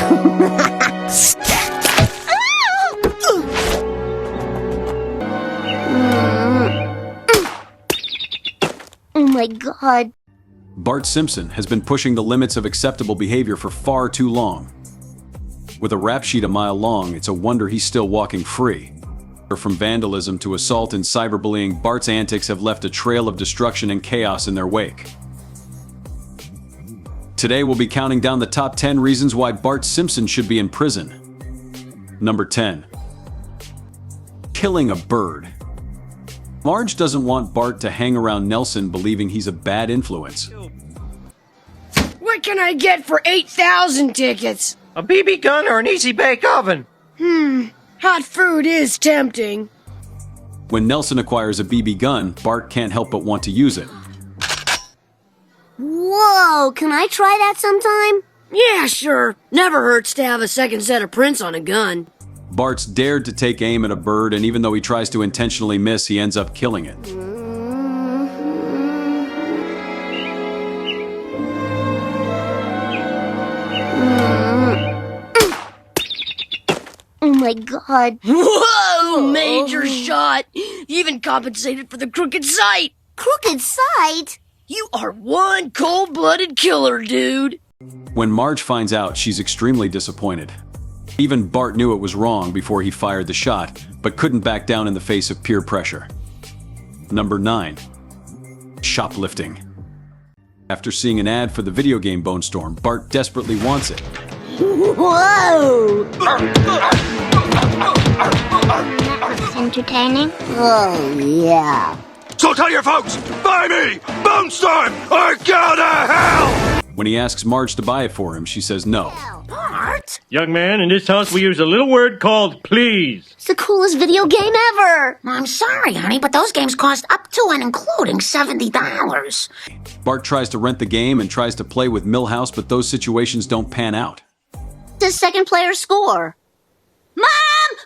Oh my God. Bart Simpson has been pushing the limits of acceptable behavior for far too long. With a rap sheet a mile long, it's a wonder he's still walking free. From vandalism to assault and cyberbullying, Bart's antics have left a trail of destruction and chaos in their wake. Today we'll be counting down the top 10 reasons why Bart Simpson should be in prison. Number 10. Killing a bird. Marge doesn't want Bart to hang around Nelson believing he's a bad influence. What can I get for 8,000 tickets? A BB gun or an easy bake oven? Hot food is tempting. When Nelson acquires a BB gun, Bart can't help but want to use it. Whoa, can I try that sometime? Yeah, sure. Never hurts to have a second set of prints on a gun. Bart's dared to take aim at a bird, and even though he tries to intentionally miss, he ends up killing it. Oh my God. Whoa, major shot. You even compensated for the crooked sight. Crooked sight? You are one cold-blooded killer, dude. When Marge finds out, she's extremely disappointed. Even Bart knew it was wrong before he fired the shot, but couldn't back down in the face of peer pressure. Number 9. Shoplifting. After seeing an ad for the video game Bone Storm, Bart desperately wants it. Whoa! It's entertaining? Oh, yeah. So tell your folks, buy me! Bone Storm or go to hell! When he asks Marge to buy it for him, she says no. Bart? Young man, in this house we use a little word called please. It's the coolest video game ever! I'm sorry, honey, but those games cost up to and including $70. Bart tries to rent the game and tries to play with Milhouse, but those situations don't pan out. The second player score. Mom!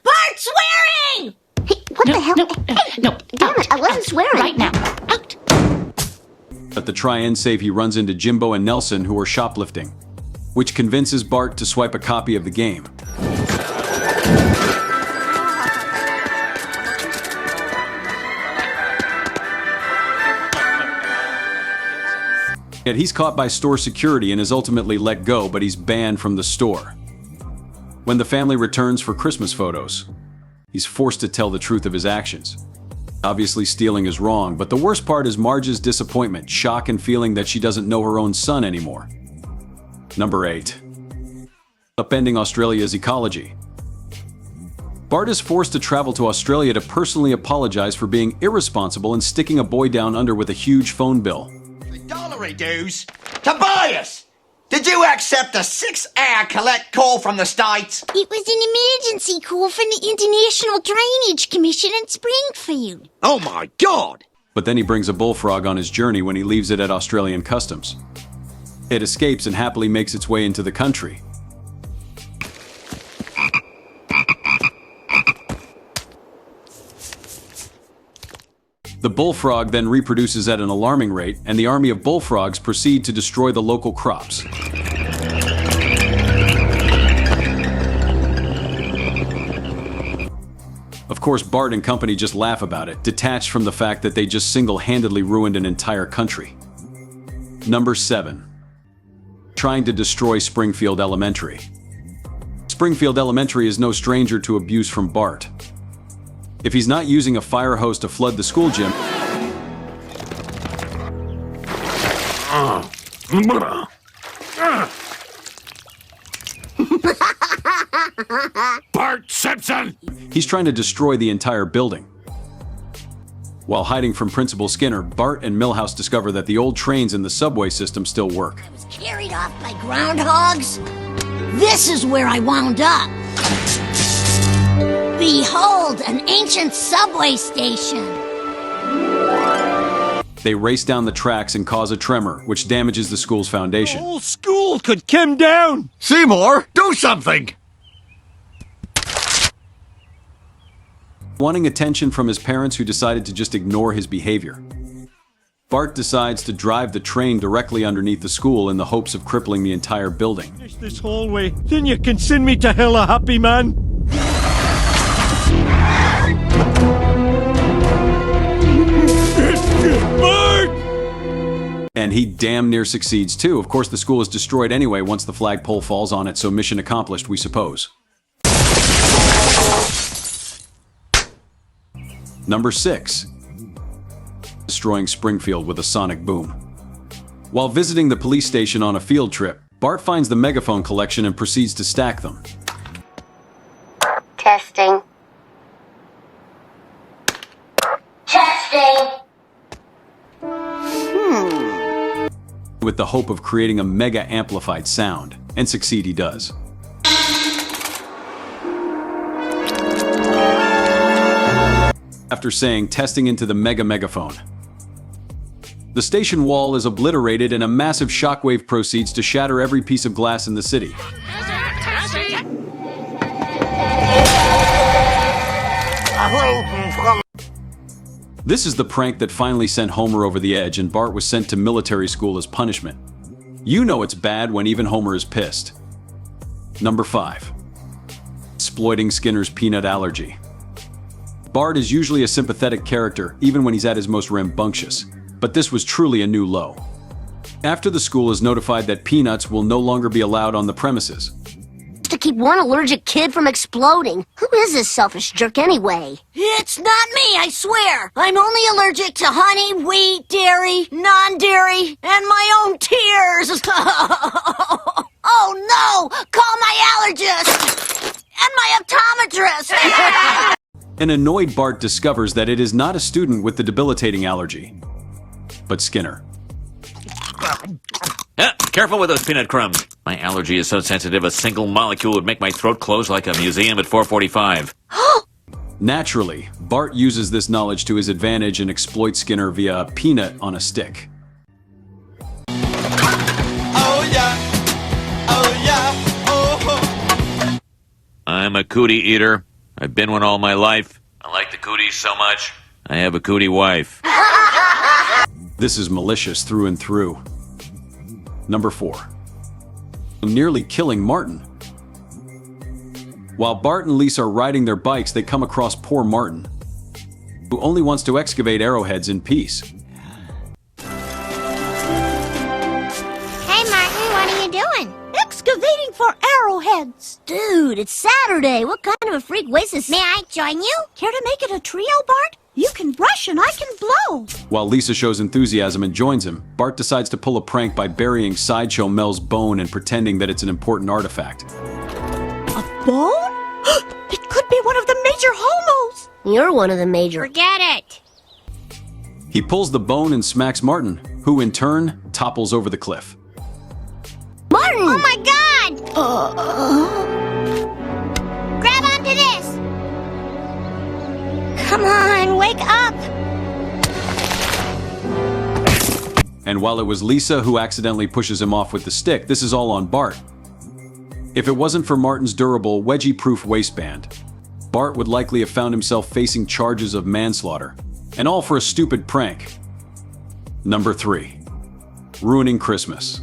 Bart's swearing! Hey, what the hell? No, Damn it, I wasn't swearing. Right now, out. At the try-and save, he runs into Jimbo and Nelson, who are shoplifting, which convinces Bart to swipe a copy of the game. Yet he's caught by store security and is ultimately let go, but he's banned from the store. When the family returns for Christmas photos, he's forced to tell the truth of his actions. Obviously, stealing is wrong, but the worst part is Marge's disappointment, shock, and feeling that she doesn't know her own son anymore. Number 8. Upending Australia's ecology. Bart is forced to travel to Australia to personally apologize for being irresponsible and sticking a boy down under with a huge phone bill. $1 dues. Tobias! Did you accept a 6-hour collect call from the States? It was an emergency call from the International Drainage Commission in Springfield. Oh my God! But then he brings a bullfrog on his journey when he leaves it at Australian customs. It escapes and happily makes its way into the country. The bullfrog then reproduces at an alarming rate, and the army of bullfrogs proceed to destroy the local crops. Of course, Bart and company just laugh about it, detached from the fact that they just single-handedly ruined an entire country. Number 7. Trying to destroy Springfield Elementary. Springfield Elementary is no stranger to abuse from Bart. If he's not using a fire hose to flood the school gym, Bart Simpson! he's trying to destroy the entire building. While hiding from Principal Skinner, Bart and Milhouse discover that the old trains in the subway system still work. I was carried off by groundhogs. This is where I wound up. Behold, an ancient subway station. They race down the tracks and cause a tremor, which damages the school's foundation. Whole school could come down! Seymour, do something! Wanting attention from his parents, who decided to just ignore his behavior. Bart decides to drive the train directly underneath the school in the hopes of crippling the entire building. Finish this hallway, then you can send me to hell a happy man. Bart! And he damn near succeeds too. Of course, the school is destroyed anyway once the flagpole falls on it, so mission accomplished, we suppose. Number 6. Destroying Springfield with a sonic boom. While visiting the police station on a field trip, Bart finds the megaphone collection and proceeds to stack them. Testing. Testing. With the hope of creating a mega amplified sound, and succeed he does. After saying testing into the megaphone, the station wall is obliterated and a massive shockwave proceeds to shatter every piece of glass in the city. This is the prank that finally sent Homer over the edge, and Bart was sent to military school as punishment. You know it's bad when even Homer is pissed. Number 5. Exploiting Skinner's peanut allergy. Bart is usually a sympathetic character, even when he's at his most rambunctious, but this was truly a new low. After the school is notified that peanuts will no longer be allowed on the premises, To keep one allergic kid from exploding. Who is this selfish jerk anyway? It's not me, I swear. I'm only allergic to honey, wheat, dairy, non-dairy, and my own tears. Oh no! Call my allergist! And my optometrist! an annoyed Bart discovers that it is not a student with the debilitating allergy, but Skinner. Careful with those peanut crumbs. My allergy is so sensitive a single molecule would make my throat close like a museum at 4:45. Naturally, Bart uses this knowledge to his advantage and exploits Skinner via a peanut on a stick. Oh yeah, oh yeah, oh. I'm a cootie eater. I've been one all my life. I like the cooties so much. I have a cootie wife. This is malicious through and through. Number 4. Nearly killing Martin. While Bart and Lisa are riding their bikes, they come across poor Martin, who only wants to excavate arrowheads in peace. Hey, Martin, what are you doing? Excavating for arrowheads. Dude, it's Saturday. What kind of a freak wastes this? May I join you? Care to make it a trio, Bart? You can brush and I can blow. While Lisa shows enthusiasm and joins him, Bart decides to pull a prank by burying Sideshow Mel's bone and pretending that it's an important artifact. A bone? It could be one of the major homos. You're one of the major. Forget it. He pulls the bone and smacks Martin, who in turn topples over the cliff. Martin! Oh my god! Grab onto this! Come on, wake up! And while it was Lisa who accidentally pushes him off with the stick, this is all on Bart. If it wasn't for Martin's durable, wedgie-proof waistband, Bart would likely have found himself facing charges of manslaughter, and all for a stupid prank. Number 3. Ruining Christmas.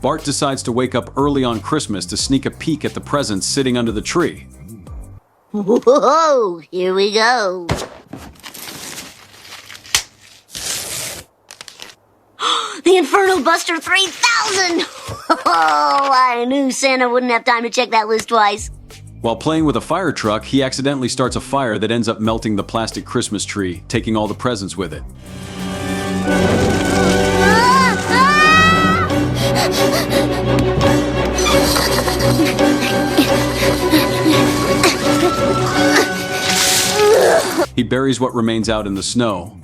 Bart decides to wake up early on Christmas to sneak a peek at the presents sitting under the tree. Whoa, here we go. The Inferno Buster 3000! Oh, I knew Santa wouldn't have time to check that list twice. While playing with a fire truck, he accidentally starts a fire that ends up melting the plastic Christmas tree, taking all the presents with it. He buries what remains out in the snow.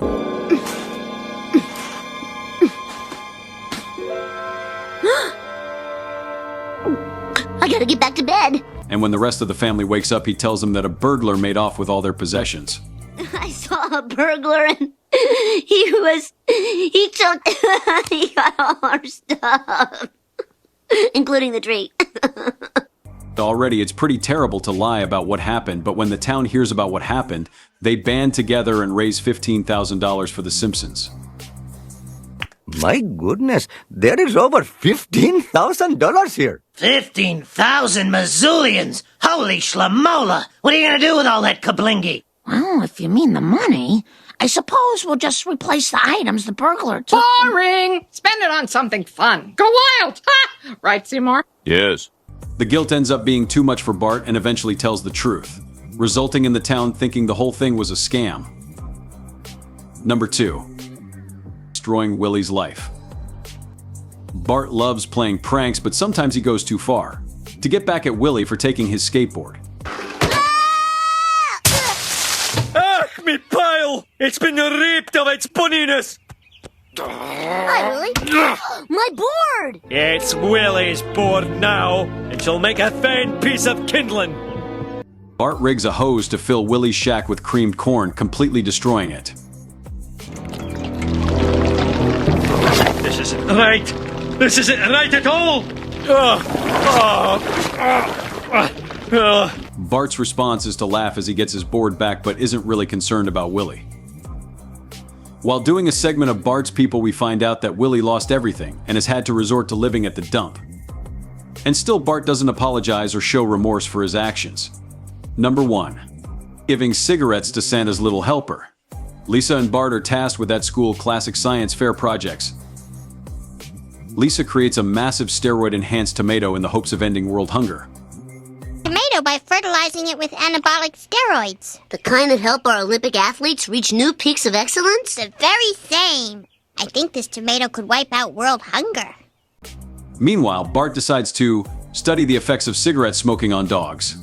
I gotta get back to bed. And when the rest of the family wakes up, he tells them that a burglar made off with all their possessions. I saw a burglar and he got all our stuff, including the tree. Already, it's pretty terrible to lie about what happened, but when the town hears about what happened, they band together and raise $15,000 for the Simpsons. My goodness, there is over $15,000 here. 15,000 Missoulians! Holy schlamola! What are you gonna do with all that kablingy? Well, if you mean the money, I suppose we'll just replace the items the burglar took. Boring! Spend it on something fun. Go wild! Ha! Right, Seymour? Yes. The guilt ends up being too much for Bart and eventually tells the truth, resulting in the town thinking the whole thing was a scam. Number 2. Destroying Willie's life. Bart loves playing pranks, but sometimes he goes too far. To get back at Willie for taking his skateboard. Ach, me pile! It's been raped of its bunniness! Hi, Willie. My board! It's Willie's board now, and she'll make a fine piece of kindling. Bart rigs a hose to fill Willie's shack with creamed corn, completely destroying it. This isn't right. This isn't right at all. Bart's response is to laugh as he gets his board back, but isn't really concerned about Willie. While doing a segment of Bart's People, we find out that Willie lost everything and has had to resort to living at the dump. And still, Bart doesn't apologize or show remorse for his actions. Number 1. Giving cigarettes to Santa's little helper. Lisa and Bart are tasked with that school classic science fair projects. Lisa creates a massive steroid-enhanced tomato in the hopes of ending world hunger. Tomato by fertilizing it with anabolic steroids. The kind that help our Olympic athletes reach new peaks of excellence? The very same. I think this tomato could wipe out world hunger. Meanwhile, Bart decides to study the effects of cigarette smoking on dogs.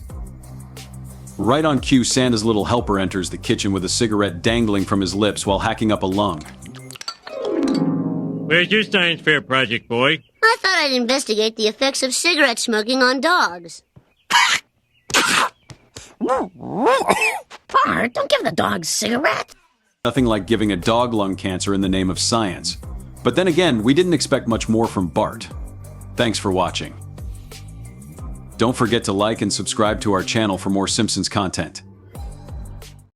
Right on cue, Santa's little helper enters the kitchen with a cigarette dangling from his lips while hacking up a lung. Where's your science fair project, boy? I thought I'd investigate the effects of cigarette smoking on dogs. Bart, don't give the dog cigarettes. Nothing like giving a dog lung cancer in the name of science. But then again, we didn't expect much more from Bart. Thanks for watching. Don't forget to like and subscribe to our channel for more Simpsons content.